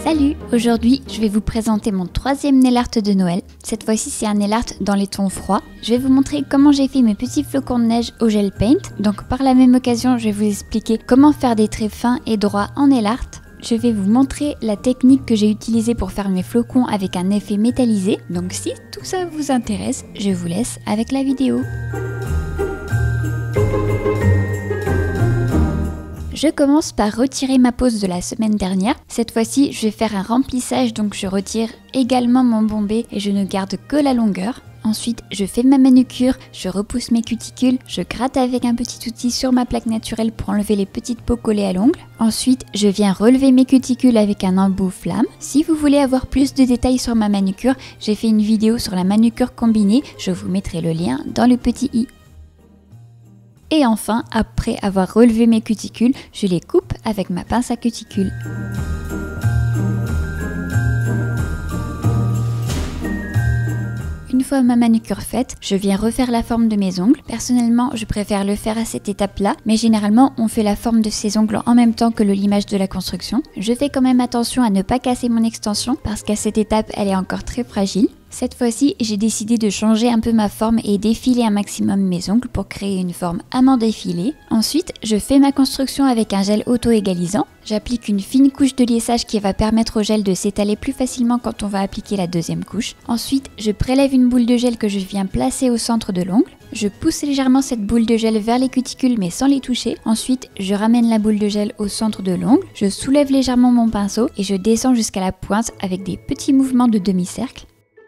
Salut! Aujourd'hui, je vais vous présenter mon troisième nail art de Noël. Cette fois-ci, c'est un nail art dans les tons froids. Je vais vous montrer comment j'ai fait mes petits flocons de neige au gel paint. Donc par la même occasion, je vais vous expliquer comment faire des traits fins et droits en nail art. Je vais vous montrer la technique que j'ai utilisée pour faire mes flocons avec un effet métallisé. Donc si tout ça vous intéresse, je vous laisse avec la vidéo. Je commence par retirer ma pose de la semaine dernière. Cette fois-ci, je vais faire un remplissage, donc je retire également mon bombé et je ne garde que la longueur. Ensuite, je fais ma manucure, je repousse mes cuticules, je gratte avec un petit outil sur ma plaque naturelle pour enlever les petites peaux collées à l'ongle. Ensuite, je viens relever mes cuticules avec un embout flamme. Si vous voulez avoir plus de détails sur ma manucure, j'ai fait une vidéo sur la manucure combinée, je vous mettrai le lien dans le petit i. Et enfin, après avoir relevé mes cuticules, je les coupe avec ma pince à cuticules. Une fois ma manucure faite, je viens refaire la forme de mes ongles. Personnellement, je préfère le faire à cette étape-là, mais généralement, on fait la forme de ses ongles en même temps que le limage de la construction. Je fais quand même attention à ne pas casser mon extension, parce qu'à cette étape, elle est encore très fragile. Cette fois-ci, j'ai décidé de changer un peu ma forme et d'effiler un maximum mes ongles pour créer une forme amande effilée. Ensuite, je fais ma construction avec un gel auto-égalisant. J'applique une fine couche de lissage qui va permettre au gel de s'étaler plus facilement quand on va appliquer la deuxième couche. Ensuite, je prélève une boule de gel que je viens placer au centre de l'ongle. Je pousse légèrement cette boule de gel vers les cuticules mais sans les toucher. Ensuite, je ramène la boule de gel au centre de l'ongle. Je soulève légèrement mon pinceau et je descends jusqu'à la pointe avec des petits mouvements de demi-cercle.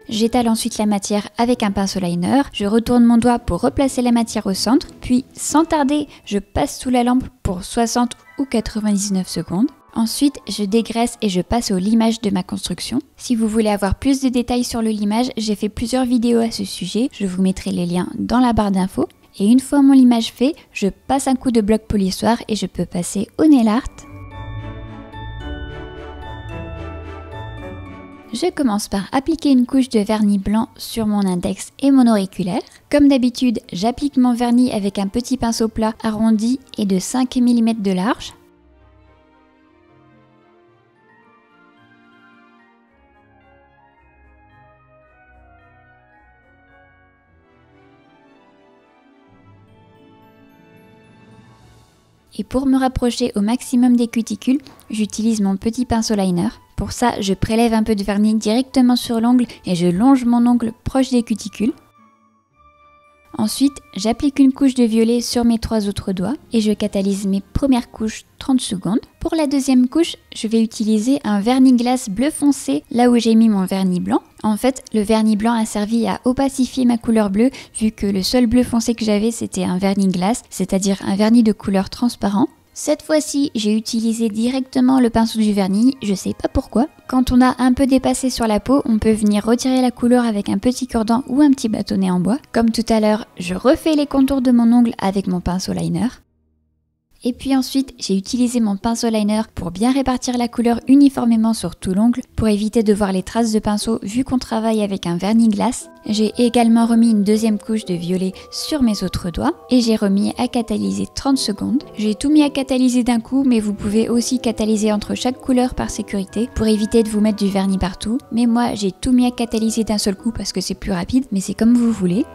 J'étale ensuite la matière avec un pinceau liner, je retourne mon doigt pour replacer la matière au centre, puis sans tarder, je passe sous la lampe pour 60 ou 99 secondes. Ensuite, je dégraisse et je passe au limage de ma construction. Si vous voulez avoir plus de détails sur le limage, j'ai fait plusieurs vidéos à ce sujet, je vous mettrai les liens dans la barre d'infos. Et une fois mon limage fait, je passe un coup de bloc polissoir et je peux passer au nail art. Je commence par appliquer une couche de vernis blanc sur mon index et mon auriculaire. Comme d'habitude, j'applique mon vernis avec un petit pinceau plat arrondi et de 5 mm de large. Et pour me rapprocher au maximum des cuticules, j'utilise mon petit pinceau liner. Pour ça, je prélève un peu de vernis directement sur l'ongle et je longe mon ongle proche des cuticules. Ensuite, j'applique une couche de violet sur mes 3 autres doigts et je catalyse mes premières couches 30 secondes. Pour la deuxième couche, je vais utiliser un vernis glace bleu foncé là où j'ai mis mon vernis blanc. En fait, le vernis blanc a servi à opacifier ma couleur bleue vu que le seul bleu foncé que j'avais c'était un vernis glace, c'est-à-dire un vernis de couleur transparent. Cette fois-ci, j'ai utilisé directement le pinceau du vernis, je sais pas pourquoi. Quand on a un peu dépassé sur la peau, on peut venir retirer la couleur avec un petit cure-dent ou un petit bâtonnet en bois. Comme tout à l'heure, je refais les contours de mon ongle avec mon pinceau liner. Et puis ensuite, j'ai utilisé mon pinceau liner pour bien répartir la couleur uniformément sur tout l'ongle pour éviter de voir les traces de pinceau vu qu'on travaille avec un vernis glace. J'ai également remis une deuxième couche de violet sur mes autres doigts et j'ai remis à catalyser 30 secondes. J'ai tout mis à catalyser d'un coup, mais vous pouvez aussi catalyser entre chaque couleur par sécurité pour éviter de vous mettre du vernis partout. Mais moi, j'ai tout mis à catalyser d'un seul coup parce que c'est plus rapide, mais c'est comme vous voulez.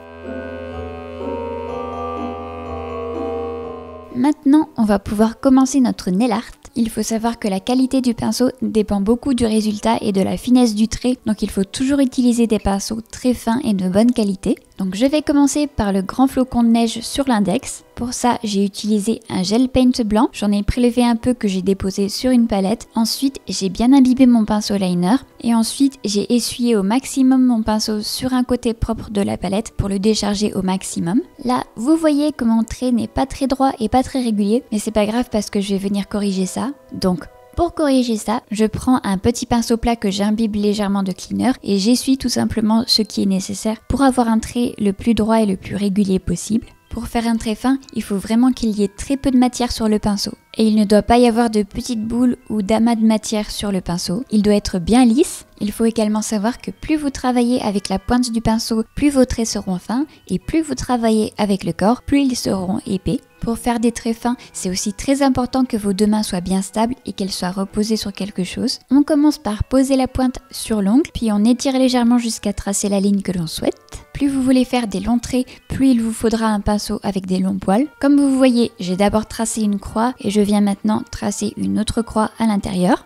Maintenant, on va pouvoir commencer notre nail art. Il faut savoir que la qualité du pinceau dépend beaucoup du résultat et de la finesse du trait, donc il faut toujours utiliser des pinceaux très fins et de bonne qualité. Donc je vais commencer par le grand flocon de neige sur l'index. Pour ça, j'ai utilisé un gel paint blanc. J'en ai prélevé un peu que j'ai déposé sur une palette. Ensuite, j'ai bien imbibé mon pinceau liner. Et ensuite, j'ai essuyé au maximum mon pinceau sur un côté propre de la palette pour le décharger au maximum. Là, vous voyez que mon trait n'est pas très droit et pas très régulier, mais c'est pas grave parce que je vais venir corriger ça. Donc, pour corriger ça, je prends un petit pinceau plat que j'imbibe légèrement de cleaner et j'essuie tout simplement ce qui est nécessaire pour avoir un trait le plus droit et le plus régulier possible. Pour faire un trait fin, il faut vraiment qu'il y ait très peu de matière sur le pinceau. Et il ne doit pas y avoir de petites boules ou d'amas de matière sur le pinceau. Il doit être bien lisse. Il faut également savoir que plus vous travaillez avec la pointe du pinceau, plus vos traits seront fins. Et plus vous travaillez avec le corps, plus ils seront épais. Pour faire des traits fins, c'est aussi très important que vos deux mains soient bien stables et qu'elles soient reposées sur quelque chose. On commence par poser la pointe sur l'ongle, puis on étire légèrement jusqu'à tracer la ligne que l'on souhaite. Plus vous voulez faire des longs traits, plus il vous faudra un pinceau avec des longs poils. Comme vous voyez, j'ai d'abord tracé une croix et je viens maintenant tracer une autre croix à l'intérieur.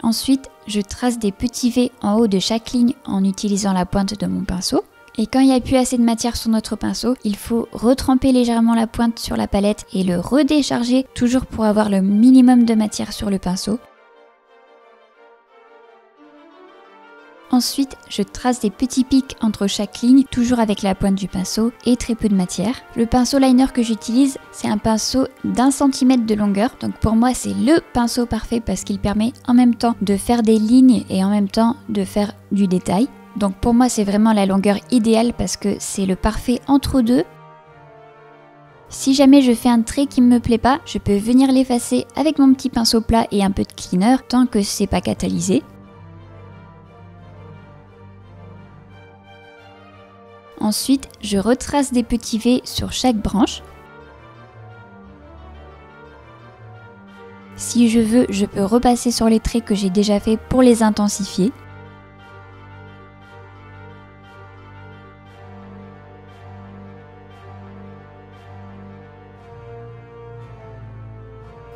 Ensuite, je trace des petits V en haut de chaque ligne en utilisant la pointe de mon pinceau. Et quand il n'y a plus assez de matière sur notre pinceau, il faut retremper légèrement la pointe sur la palette et le redécharger, toujours pour avoir le minimum de matière sur le pinceau. Ensuite, je trace des petits pics entre chaque ligne, toujours avec la pointe du pinceau et très peu de matière. Le pinceau liner que j'utilise, c'est un pinceau d'1 cm de longueur. Donc pour moi, c'est le pinceau parfait parce qu'il permet en même temps de faire des lignes et en même temps de faire du détail. Donc pour moi, c'est vraiment la longueur idéale parce que c'est le parfait entre deux. Si jamais je fais un trait qui ne me plaît pas, je peux venir l'effacer avec mon petit pinceau plat et un peu de cleaner tant que c'est pas catalysé. Ensuite, je retrace des petits V sur chaque branche. Si je veux, je peux repasser sur les traits que j'ai déjà fait pour les intensifier.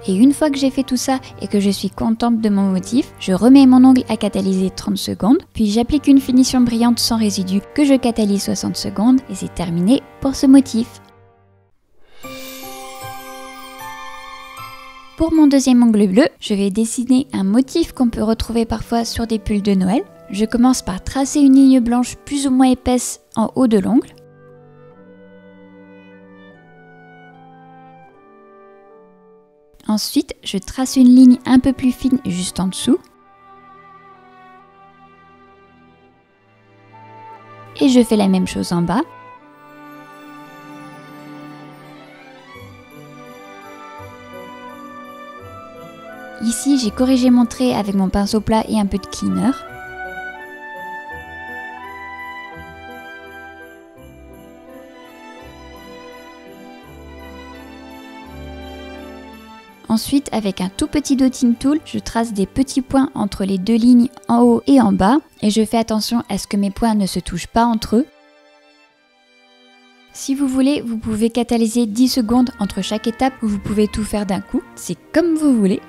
Et une fois que j'ai fait tout ça et que je suis contente de mon motif, je remets mon ongle à catalyser 30 secondes, puis j'applique une finition brillante sans résidu que je catalyse 60 secondes et c'est terminé pour ce motif. Pour mon deuxième ongle bleu, je vais dessiner un motif qu'on peut retrouver parfois sur des pulls de Noël. Je commence par tracer une ligne blanche plus ou moins épaisse en haut de l'ongle. Ensuite, je trace une ligne un peu plus fine juste en dessous. Et je fais la même chose en bas. Ici, j'ai corrigé mon trait avec mon pinceau plat et un peu de cleaner. Ensuite, avec un tout petit dotting tool, je trace des petits points entre les deux lignes en haut et en bas et je fais attention à ce que mes points ne se touchent pas entre eux. Si vous voulez, vous pouvez catalyser 10 secondes entre chaque étape ou vous pouvez tout faire d'un coup, c'est comme vous voulez.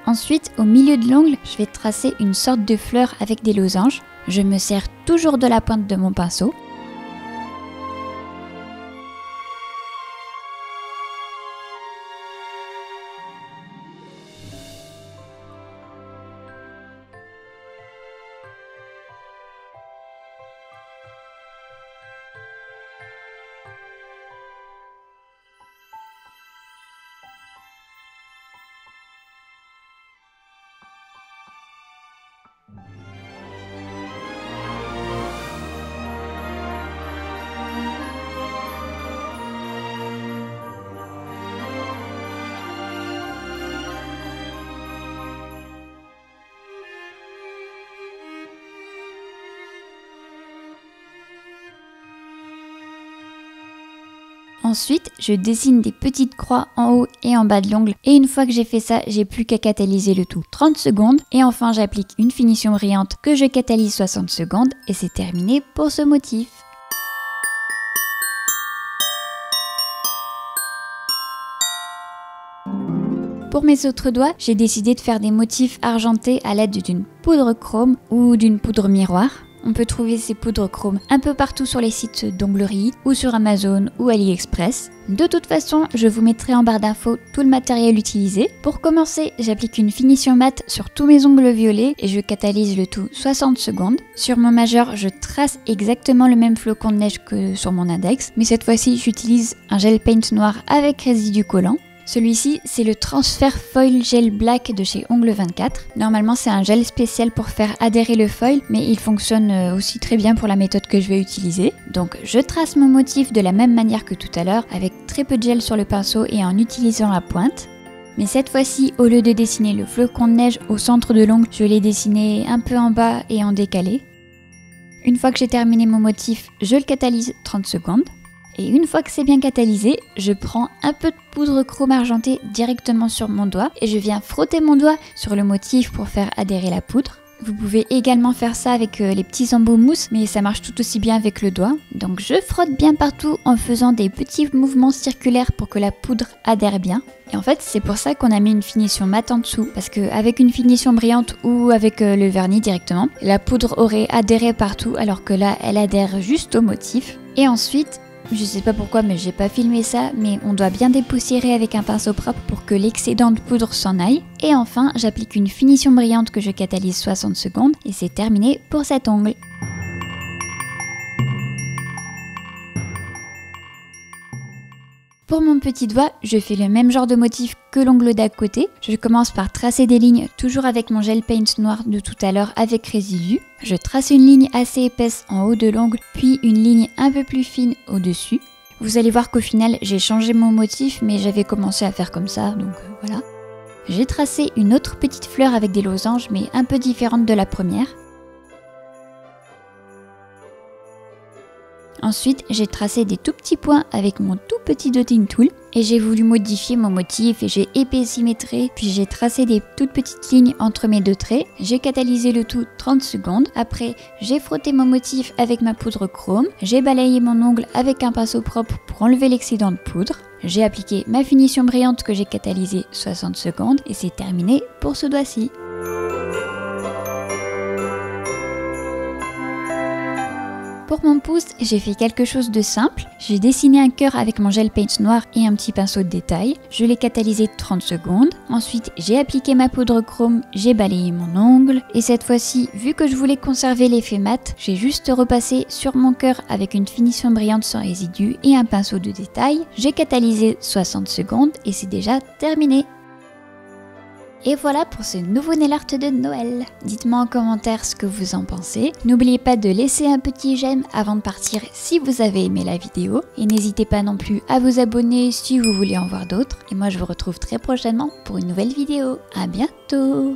Ensuite, au milieu de l'ongle, je vais tracer une sorte de fleur avec des losanges. Je me sers toujours de la pointe de mon pinceau. Ensuite, je dessine des petites croix en haut et en bas de l'ongle et une fois que j'ai fait ça, j'ai plus qu'à catalyser le tout 30 secondes et enfin j'applique une finition brillante que je catalyse 60 secondes et c'est terminé pour ce motif. Pour mes autres doigts, j'ai décidé de faire des motifs argentés à l'aide d'une poudre chrome ou d'une poudre miroir. On peut trouver ces poudres chrome un peu partout sur les sites d'onglerie ou sur Amazon ou AliExpress. De toute façon, je vous mettrai en barre d'infos tout le matériel utilisé. Pour commencer, j'applique une finition mate sur tous mes ongles violets et je catalyse le tout 60 secondes. Sur mon majeur, je trace exactement le même flocon de neige que sur mon index, mais cette fois-ci, j'utilise un gel paint noir avec résidu collant. Celui-ci, c'est le Transfer Foil Gel Black de chez Ongles 24. Normalement, c'est un gel spécial pour faire adhérer le foil, mais il fonctionne aussi très bien pour la méthode que je vais utiliser. Donc, je trace mon motif de la même manière que tout à l'heure, avec très peu de gel sur le pinceau et en utilisant la pointe. Mais cette fois-ci, au lieu de dessiner le flocon de neige au centre de l'ongle, je l'ai dessiné un peu en bas et en décalé. Une fois que j'ai terminé mon motif, je le catalyse 30 secondes. Et une fois que c'est bien catalysé, je prends un peu de poudre chrome argentée directement sur mon doigt et je viens frotter mon doigt sur le motif pour faire adhérer la poudre. Vous pouvez également faire ça avec les petits embouts mousse, mais ça marche tout aussi bien avec le doigt. Donc je frotte bien partout en faisant des petits mouvements circulaires pour que la poudre adhère bien. Et en fait, c'est pour ça qu'on a mis une finition mat en dessous, parce qu'avec une finition brillante ou avec le vernis directement, la poudre aurait adhéré partout, alors que là, elle adhère juste au motif. Et ensuite, je sais pas pourquoi, mais j'ai pas filmé ça, mais on doit bien dépoussiérer avec un pinceau propre pour que l'excédent de poudre s'en aille. Et enfin, j'applique une finition brillante que je catalyse 60 secondes et c'est terminé pour cet ongle. Pour mon petit doigt, je fais le même genre de motif que l'ongle d'à côté. Je commence par tracer des lignes, toujours avec mon gel paint noir de tout à l'heure avec résidu. Je trace une ligne assez épaisse en haut de l'ongle, puis une ligne un peu plus fine au-dessus. Vous allez voir qu'au final, j'ai changé mon motif, mais j'avais commencé à faire comme ça, donc voilà. J'ai tracé une autre petite fleur avec des losanges, mais un peu différente de la première. Ensuite, j'ai tracé des tout petits points avec mon tout petit dotting tool et j'ai voulu modifier mon motif et j'ai épaissi mes traits, puis j'ai tracé des toutes petites lignes entre mes deux traits. J'ai catalysé le tout 30 secondes. Après, j'ai frotté mon motif avec ma poudre chrome. J'ai balayé mon ongle avec un pinceau propre pour enlever l'excédent de poudre. J'ai appliqué ma finition brillante que j'ai catalysée 60 secondes et c'est terminé pour ce doigt-ci. Pour mon pouce, j'ai fait quelque chose de simple. J'ai dessiné un cœur avec mon gel paint noir et un petit pinceau de détail. Je l'ai catalysé 30 secondes. Ensuite, j'ai appliqué ma poudre chrome, j'ai balayé mon ongle. Et cette fois-ci, vu que je voulais conserver l'effet mat, j'ai juste repassé sur mon cœur avec une finition brillante sans résidu et un pinceau de détail. J'ai catalysé 60 secondes et c'est déjà terminé. Et voilà pour ce nouveau nail art de Noël. Dites-moi en commentaire ce que vous en pensez. N'oubliez pas de laisser un petit j'aime avant de partir si vous avez aimé la vidéo. Et n'hésitez pas non plus à vous abonner si vous voulez en voir d'autres. Et moi je vous retrouve très prochainement pour une nouvelle vidéo. À bientôt!